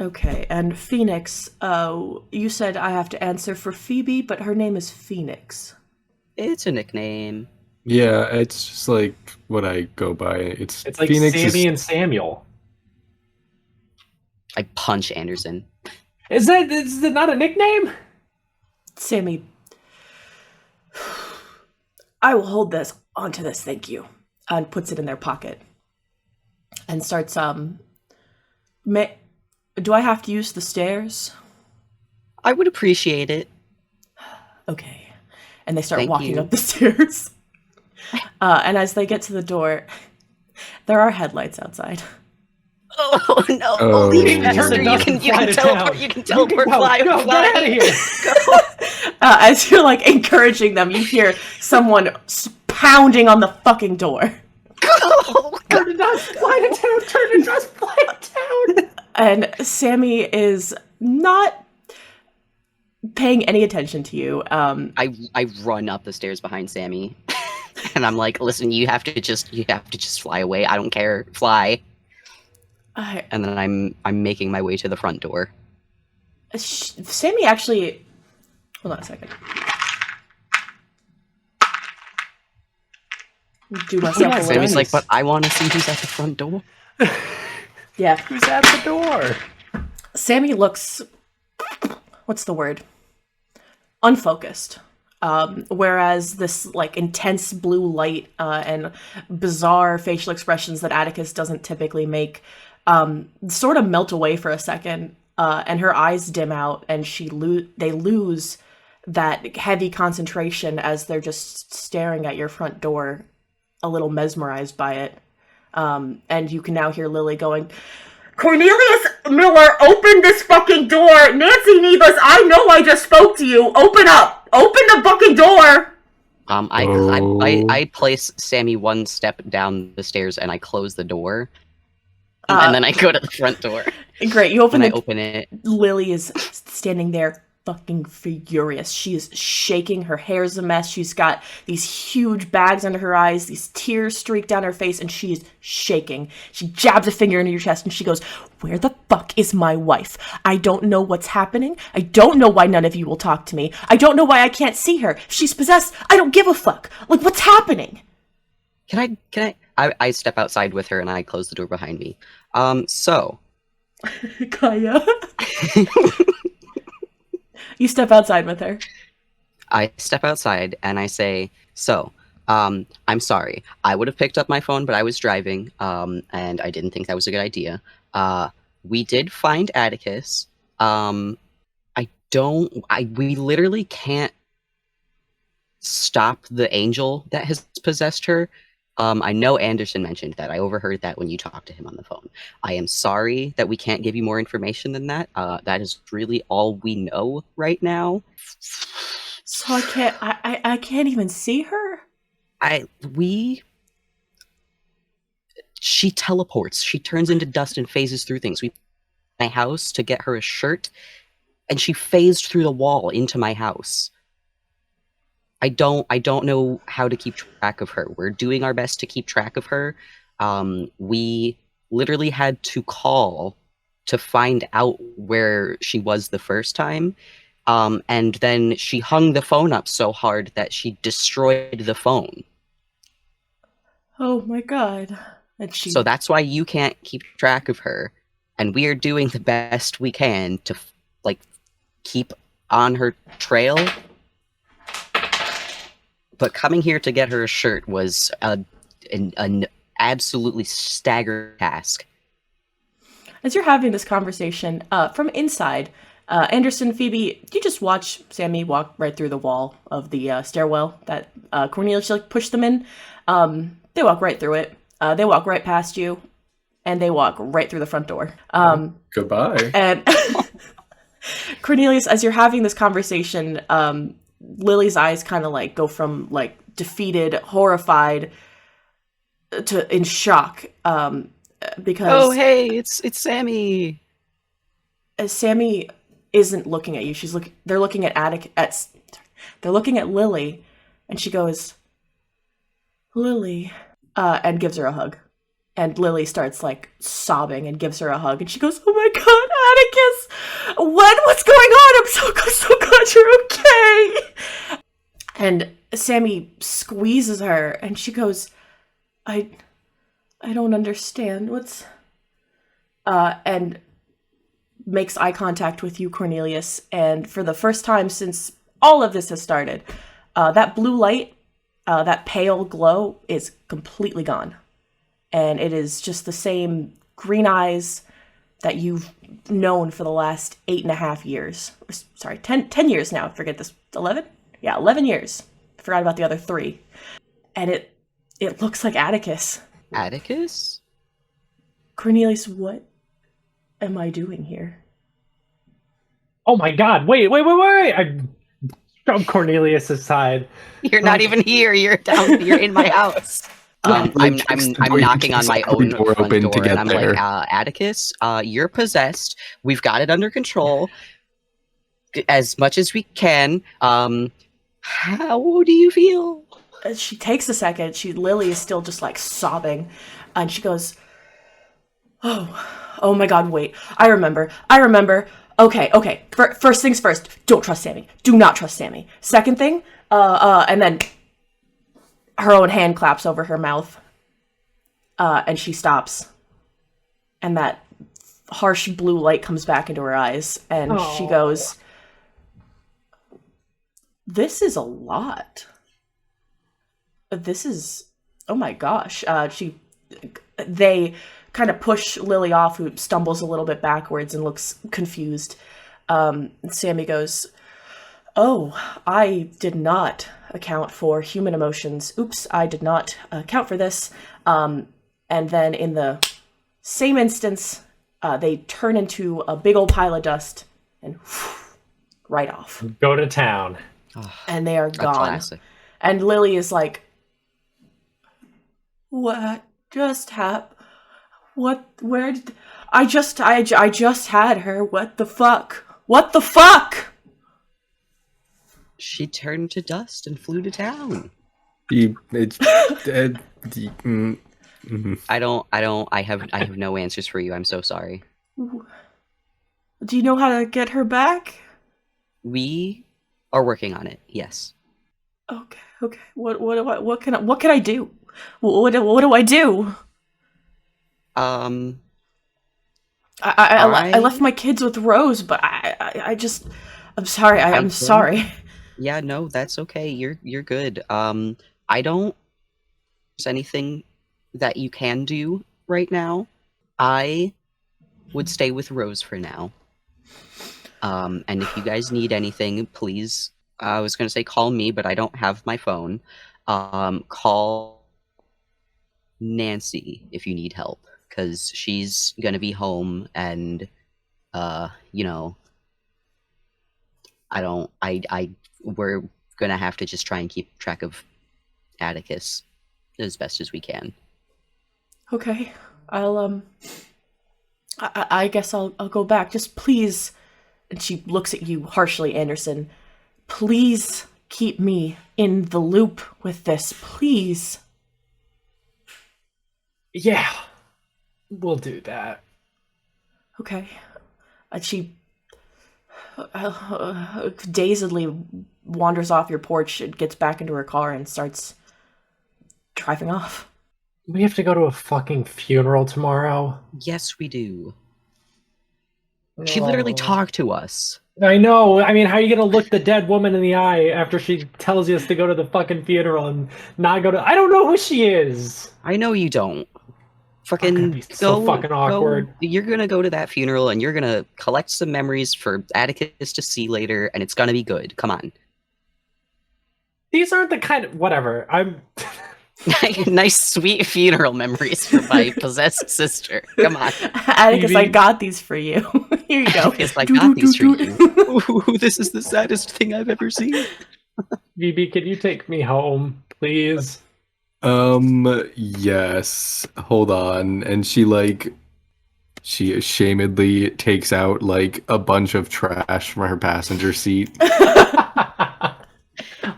Okay, and Phoenix. You said I have to answer for Phoebe, but her name is Phoenix. It's a nickname. Yeah, it's just like what I go by. It's like Phoenix Sammy and Samuel. I punch Anderson. Is it not a nickname? Sammy. I will hold this onto this, thank you. And puts it in their pocket. And starts, do I have to use the stairs? I would appreciate it. Okay. And they start Thank walking you. up the stairs. And as they get to the door, there are headlights outside. Oh no! Oh. Leave Turn faster. the dust You and can fly to teleport. town. You can teleport. Fly. Go, Fly. get out of here. As you're like encouraging them, you hear someone pounding on the fucking door. Go. Turn the dust, fly to town. Turn the dust, fly to town. And Sami is not paying any attention to you. I run up the stairs behind Sami, and I'm like, "Listen, you have to just fly away. I don't care. Fly." And then I'm making my way to the front door. Sami actually... Hold on a second. Do myself a little... Sami's like, "But I want to see who's at the front door." Yeah. Who's at the door? Sami looks... What's the word? Unfocused. Whereas this like intense blue light and bizarre facial expressions that Atticus doesn't typically make sort of melt away for a second, and her eyes dim out, and they lose that heavy concentration as they're just staring at your front door, a little mesmerized by it. And you can now hear Lily going, "Cornelius Miller, open this fucking door! Nancy Nevis, I know I just spoke to you! Open up! Open the fucking door!" I place Sami one step down the stairs and I close the door. And then I go to the front door. Great, you open And it. I open it. Lily is standing there fucking furious. She is shaking. Her hair's a mess. She's got these huge bags under her eyes, these tears streak down her face, and she is shaking. She jabs a finger into your chest and she goes, "Where the fuck is my wife? I don't know what's happening. I don't know why none of you will talk to me. I don't know why I can't see her. If she's possessed, I don't give a fuck. Like, what's happening?" Can I step outside with her and I close the door behind me. So Kaya. You step outside with her. I step outside and I say, I'm sorry. I would have picked up my phone, but I was driving, and I didn't think that was a good idea. We did find Atticus. We literally can't stop the angel that has possessed her. I know Anderson mentioned that. I overheard that when you talked to him on the phone. I am sorry that we can't give you more information than that. That is really all we know right now. So I can't even see her? She teleports. She turns into dust and phases through things. We went to my house to get her a shirt, and she phased through the wall into my house. I don't know how to keep track of her. We're doing our best to keep track of her. We literally had to call to find out where she was the first time. And then she hung the phone up so hard that she destroyed the phone. Oh my god. So that's why you can't keep track of her. And we are doing the best we can to keep on her trail. But coming here to get her a shirt was an absolutely staggering task. As you're having this conversation, from inside, Anderson, Phoebe, you just watch Sami walk right through the wall of the stairwell that Cornelius pushed them in. They walk right through it. They walk right past you, and they walk right through the front door. Goodbye. And Cornelius, as you're having this conversation, Lily's eyes kind of go from defeated, horrified, to in shock. Because oh hey, it's Sami. Sami isn't looking at you. They're looking at they're looking at Lily, and she goes, "Lily," and gives her a hug. And Lily starts sobbing and gives her a hug, and she goes, "Oh my god, Atticus! What's going on? I'm so glad you're okay." And Sami squeezes her, and she goes, I don't understand. What's..." And makes eye contact with you, Cornelius, and for the first time since all of this has started, that blue light that pale glow is completely gone. And it is just the same green eyes that you've known for the last 8.5 years. Sorry, 10 years now. Forget this. 11? Yeah, 11 years. I forgot about the other 3. And it looks like Atticus. Atticus? Cornelius, what am I doing here? Oh my god, wait. I shove Cornelius aside. You're not even here. You're down. You're in my house. I'm knocking on my own front door, and I'm like, Atticus, you're possessed. We've got it under control as much as we can. How do you feel? She takes a second. Lily is still just like sobbing, and she goes, "Oh my God! Wait, I remember. Okay. First things first. Don't trust Sami. Do not trust Sami. Second thing, and then her own hand claps over her mouth, and she stops, and that harsh blue light comes back into her eyes, and she goes, "This is a lot. This is, oh my gosh." They kind of push Lily off, who stumbles a little bit backwards and looks confused. Sami goes, "Oh, I did not account for human emotions. Oops, I did not account for this." And then in the same instance, they turn into a big old pile of dust and right off. Go to town. And they are gone. Classic. And Lily is like, "What just happened? Where did I just had her. What the fuck? What the fuck?" She turned to dust and flew to town. I have no answers for you. I'm so sorry. Do you know how to get her back? We are working on it. Yes. Okay. What can I do? What do I do? I left my kids with Rose, but I'm sorry. I'm sorry. Yeah, no, that's okay. You're good. I don't there's anything that you can do right now. I would stay with Rose for now. And if you guys need anything, please, I was going to say call me, but I don't have my phone. Call Nancy if you need help, because she's going to be home, and, we're going to have to just try and keep track of Atticus as best as we can. Okay. I guess I'll go back. Just please, and she looks at you harshly, Anderson, please keep me in the loop with this, please. Yeah, we'll do that. Okay. And she dazedly wanders off your porch and gets back into her car and starts driving off. We have to go to a fucking funeral tomorrow. Yes, we do. She literally talked to us. I know. I mean, how are you going to look the dead woman in the eye after she tells us to go to the fucking funeral and not go to... I don't know who she is. I know you don't. Fucking so fucking awkward. You're going to go to that funeral and you're going to collect some memories for Atticus to see later, and it's going to be good. Come on. These aren't the kind of... Whatever. I'm... Nice, sweet funeral memories for my possessed sister. Come on. Atticus, I got these for you. Here you go. Atticus, I got these for you. Ooh, this is the saddest thing I've ever seen. Phoebe, can you take me home, please? Yes. Hold on. And she ashamedly takes out, like, a bunch of trash from her passenger seat.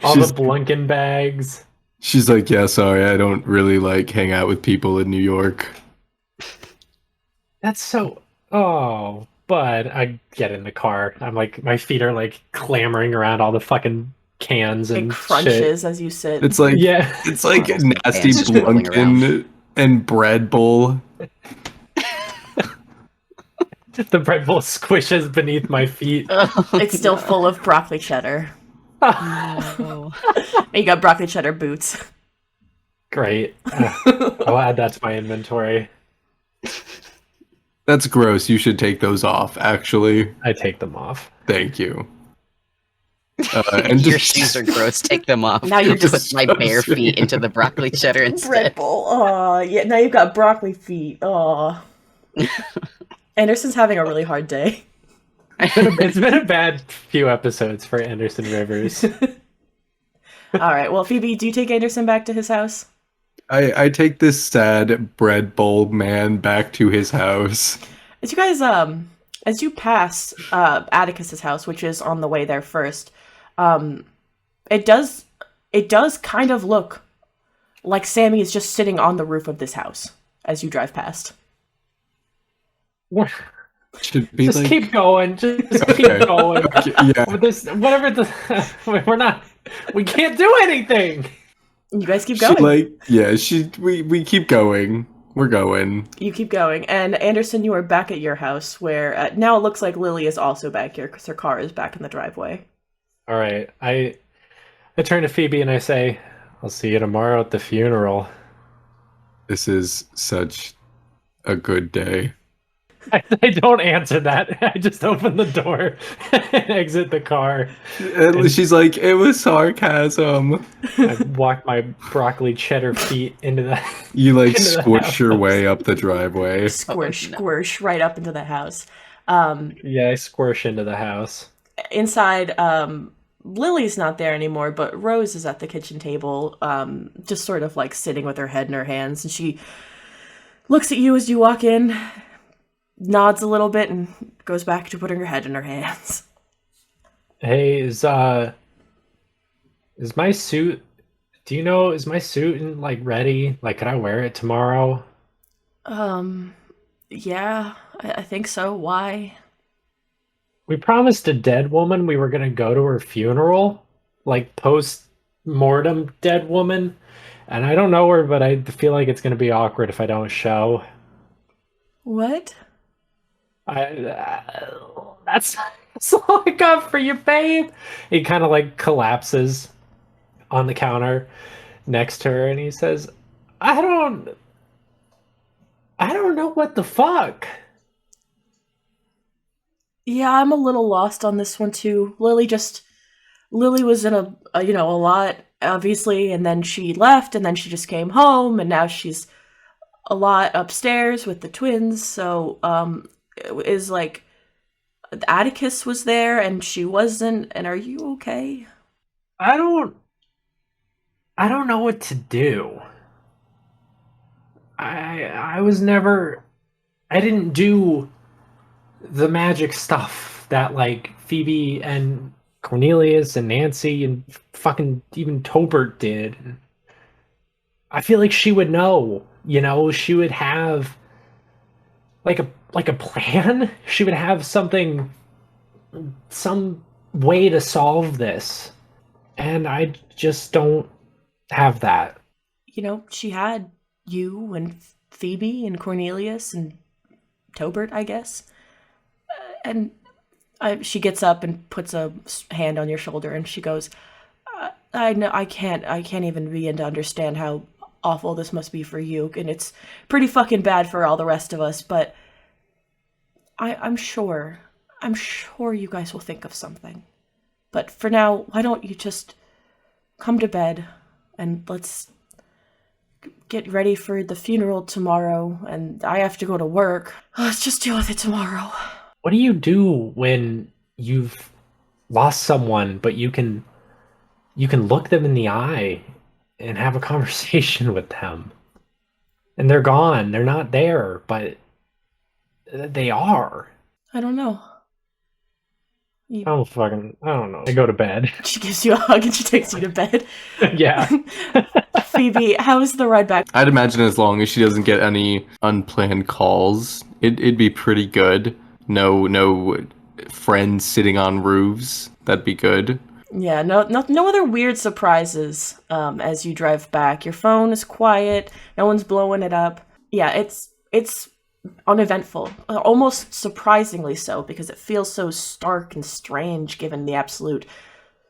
All the Blunken bags. She's like, yeah, sorry, I don't really, like, hang out with people in New York. That's so... Oh, but I get in the car. I'm like, my feet are, like, clamoring around all the fucking cans and it crunches shit. as you sit. It's like, yeah. It's like nasty Blunken and bread bowl. The bread bowl squishes beneath my feet. It's still full of broccoli cheddar. No. You got broccoli cheddar boots. Great. I'll add that to my inventory. That's gross. You should take those off, actually. I take them off. Thank you. Your shoes are gross. Take them off. Now you're Put my bare feet into the broccoli cheddar instead. Bread bowl. Oh, yeah. Now you've got broccoli feet. Oh. Anderson's having a really hard day. It's been a bad few episodes for Anderson Rivers. All right. Well, Phoebe, do you take Anderson back to his house? I take this sad bread bowl man back to his house. As you guys, as you pass Atticus's house, which is on the way there first, it does kind of look like Sami is just sitting on the roof of this house as you drive past. Should be Just like... keep going. Just Okay. keep going. Yeah. With this, whatever we're not. We can't do anything. You guys keep She, going. we keep going. We're going. You keep going. And Anderson, you are back at your house where now it looks like Lily is also back here because her car is back in the driveway. All right. I turn to Phoebe and I say, "I'll see you tomorrow at the funeral." This is such a good day. I don't answer that. I just open the door and exit the car. And she's like, it was sarcasm. I walk my broccoli cheddar feet into the. You like Into the squish your house. way up the driveway. Squish, squish, right up into the house. Yeah, I squish into the house. Inside, Lily's not there anymore, but Rose is at the kitchen table, just sort of like sitting with her head in her hands, and she looks at you as you walk in, nods a little bit, and goes back to putting her head in her hands. Hey, is my suit? Do you know? Is my suit like ready? Like, could I wear it tomorrow? Yeah, I think so. Why? We promised a dead woman we were gonna go to her funeral, like post-mortem dead woman, and I don't know her, but I feel like it's gonna be awkward if I don't show. What? That's all I got for you, babe. He kind of like collapses on the counter next to her, and he says, "I don't know what the fuck." Yeah, I'm a little lost on this one too. Lily was in a lot, obviously, and then she left, and then she just came home, and now she's a lot upstairs with the twins, so, it is like, Atticus was there, and she wasn't, and are you okay? I don't know what to do. I didn't do the magic stuff that like Phoebe and Cornelius and Nancy and fucking even Tobert did. I feel like she would know, she would have like a plan. She would have some way to solve this. And I just don't have that. She had you and Phoebe and Cornelius and Tobert, I guess. And she gets up and puts a hand on your shoulder, and she goes, "I know I can't even begin to understand how awful this must be for you, and it's pretty fucking bad for all the rest of us. But I'm sure you guys will think of something. But for now, why don't you just come to bed, and let's get ready for the funeral tomorrow. And I have to go to work. Let's just deal with it tomorrow." What do you do when you've lost someone, but you can look them in the eye and have a conversation with them? And they're gone. They're not there, but they are. I don't know. I don't know. I go to bed. She gives you a hug and she takes you to bed. Yeah. Phoebe, how is the ride back? I'd imagine as long as she doesn't get any unplanned calls, it'd be pretty good. No friends sitting on roofs. That'd be good. Yeah, no other weird surprises as you drive back. Your phone is quiet. No one's blowing it up. Yeah, it's uneventful. Almost surprisingly so, because it feels so stark and strange given the absolute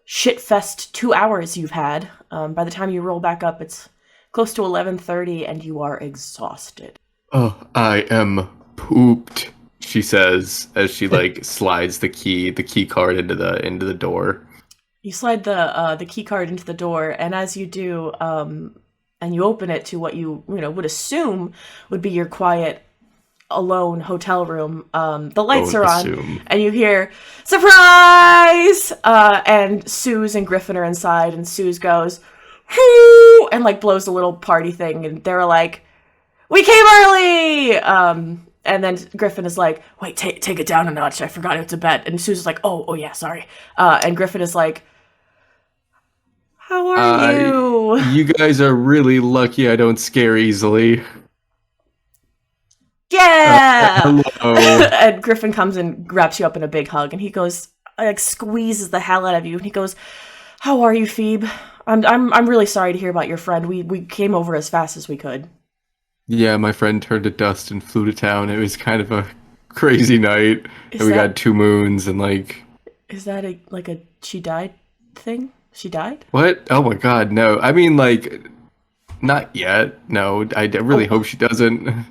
shitfest 2 hours you've had. By the time you roll back up, it's close to 11:30, and you are exhausted. Oh, I am pooped, she says as she like slides the key card into the door. You slide the key card into the door, and as you do, and you open it to what you would assume would be your quiet, alone hotel room. The lights are on, and you hear surprise, and Suze and Griffin are inside, and Suze goes, "Whoo!" and like blows a little party thing, and they're like, "We came early!" And then Griffin is like, "Wait, take it down a notch. I forgot it to bed." And Suze is like, "Oh yeah, sorry." And Griffin is like, "How are you?" You guys are really lucky I don't scare easily. Yeah! Hello. And Griffin comes and wraps you up in a big hug, and he goes, like, squeezes the hell out of you, and he goes, "How are you, Phoebe? I'm really sorry to hear about your friend. We came over as fast as we could." Yeah, my friend turned to dust and flew to town. It was kind of a crazy night. And we got 2 moons and like... Is that a she died thing? She died? What? Oh my god, no. I mean, like, not yet. No, I really hope she doesn't.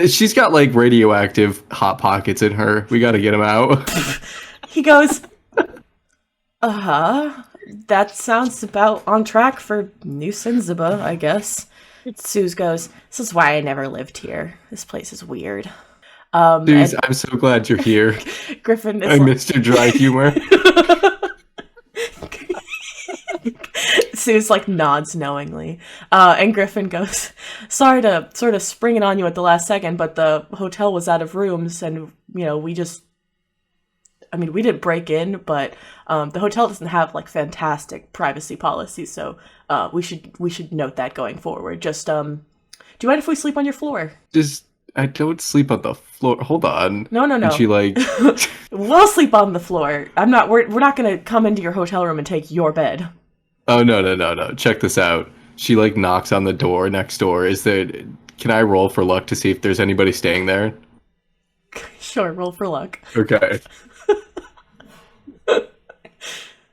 She's got, like, radioactive Hot Pockets in her. We gotta get them out. He goes, that sounds about on track for New Sinziba, I guess. Suze goes, "This is why I never lived here. This place is weird." Suze, I'm so glad you're here. Griffin is I missed your dry humor. Suze like nods knowingly, and Griffin goes, "Sorry to sort of spring it on you at the last second, but the hotel was out of rooms, and we didn't break in, but the hotel doesn't have like fantastic privacy policies, so we should note that going forward. Just do you mind if we sleep on your floor?" I don't sleep on the floor. Hold on. No. And she like We'll sleep on the floor. We're not gonna come into your hotel room and take your bed. Oh no. Check this out. She like knocks on the door next door. Can I roll for luck to see if there's anybody staying there? Sure, roll for luck. Okay.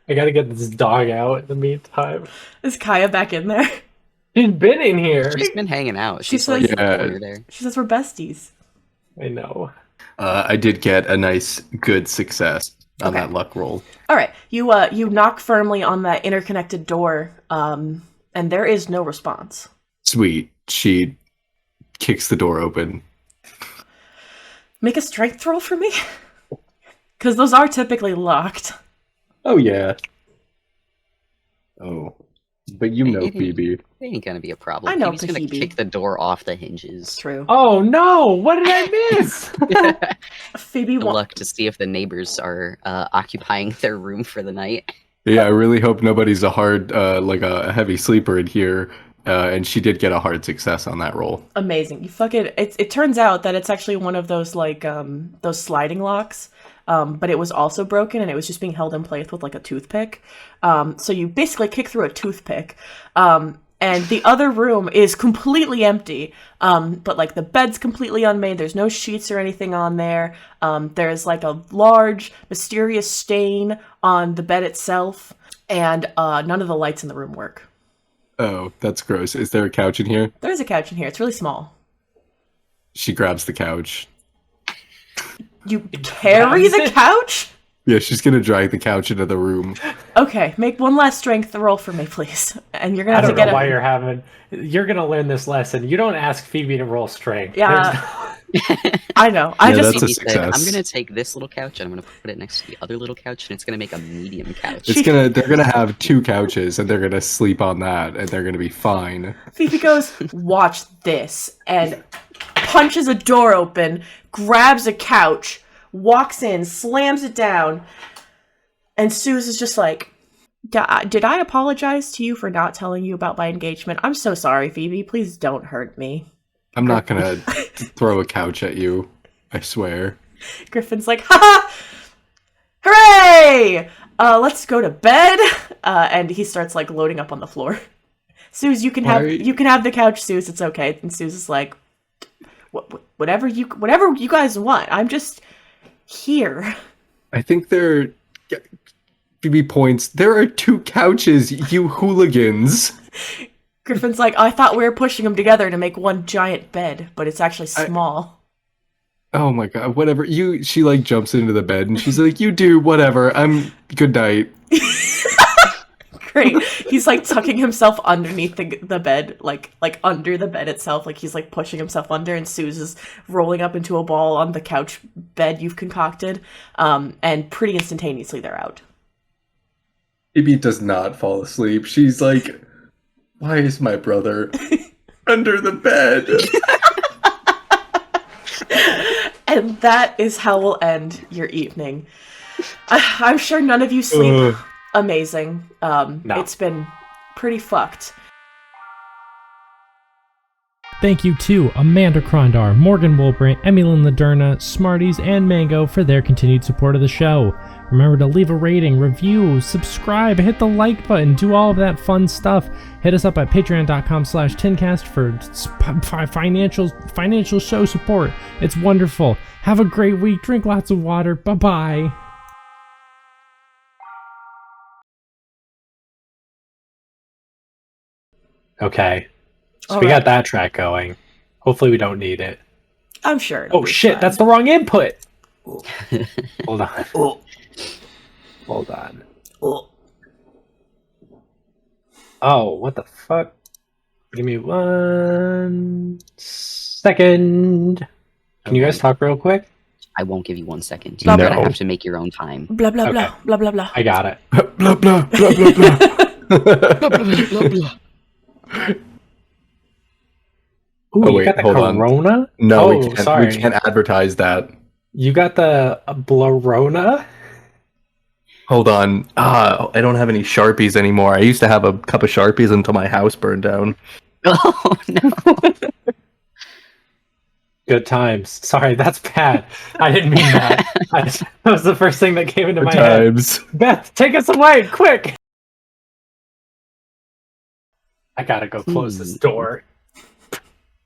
I gotta get this dog out in the meantime. Is Kaya back in there? She's been in here. She's been hanging out. She's She's like like- in the corner there. She says we're besties. I know. I did get a nice, good success on Okay. that luck roll. All right, you knock firmly on that interconnected door, and there is no response. Sweet. She kicks the door open. Make a strength roll for me, because those are typically locked. Oh yeah. Oh, but you know Phoebe. It ain't gonna be a problem. I know Phoebe's gonna Phoebe. kick the door off the hinges. True. Oh no! What did I miss? Phoebe Good luck to see if the neighbors are occupying their room for the night. Yeah, I really hope nobody's a heavy sleeper in here. And she did get a hard success on that roll. Amazing. You fucking it turns out that it's actually one of those those sliding locks. But it was also broken and it was just being held in place with like a toothpick. So you basically kick through a toothpick. And the other room is completely empty. But like the bed's completely unmade. There's no sheets or anything on there. There's like a large mysterious stain on the bed itself. And none of the lights in the room work. Oh, that's gross. Is there a couch in here? There is a couch in here. It's really small. She grabs the couch. You carry the couch? Yeah, she's gonna drag the couch into the room. Okay, make one last strength roll for me, please. And you're gonna I have to don't get know why you're gonna learn this lesson. You don't ask Phoebe to roll strength. Yeah. I know. I Yeah, just that's a Phoebe said, success. I'm gonna take this little couch and I'm gonna put it next to the other little couch, and it's gonna make a medium couch. They're gonna have 2 couches and they're gonna sleep on that and they're gonna be fine. Phoebe goes, "Watch this," and punches a door open, grabs a couch, walks in, slams it down, and Suze is just like, "Did I apologize to you for not telling you about my engagement? I'm so sorry, Phoebe. Please don't hurt me." I'm not gonna throw a couch at you. I swear. Griffin's like, "Ha ha! Hooray! Let's go to bed." And he starts like loading up on the floor. Suze, you can have the couch, Suze. It's okay. And Suze is like, whatever you guys want. I'm just here." I think Phoebe points, there are 2 couches, you hooligans. Griffin's like, I thought we were pushing them together to make one giant bed, but it's actually small. Oh my god, whatever. She like jumps into the bed and she's like, you do, whatever. Good night. Great. He's like tucking himself underneath the bed, like under the bed itself, like he's like pushing himself under, and Suze is rolling up into a ball on the couch bed you've concocted, and pretty instantaneously they're out. Phoebe does not fall asleep. She's like, why is my brother under the bed? And that is how we'll end your evening. I'm sure none of you sleep amazing. No. It's been pretty fucked. Thank you to Amanda Krondar, Morgan Wolbrant, Emilyn Laderna, Smarties, and Mango for their continued support of the show. Remember to leave a rating, review, subscribe, hit the like button, do all of that fun stuff. Hit us up at patreon.com/tincast for financial show support. It's wonderful. Have a great week. Drink lots of water. Bye-bye. Okay. So All we right. got that track going. Hopefully we don't need it. I'm sure. It'll Oh be shit, fine. that's the wrong input. Hold on. Hold on. Oh, what the fuck? Give me 1 second. Can you guys talk real quick? I won't give you 1 second. Blah, You're blah. gonna have to make your own time. Blah blah blah Okay. blah blah blah. I got it. Blah, blah, blah, blah, blah. Ooh, Oh, you wait, got the hold on. Corona? No, oh, we can't. sorry. We can't advertise that. You got the Blarona? Hold on. I don't have any Sharpies anymore. I used to have a cup of Sharpies until my house burned down. Oh no! Good times. Sorry, that's bad. I didn't mean that. That was the first thing that came into Good my head. times. Beth, take us away, quick! I gotta go close this door.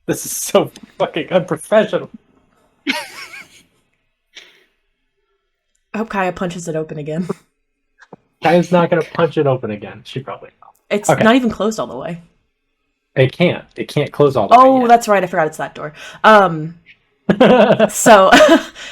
This is so fucking unprofessional. I hope Kaya punches it open again. Kaya's not gonna punch it open again. She probably will. It's Okay. not even closed all the way. It can't. It can't close all the Oh, way that's right. I forgot it's that door. So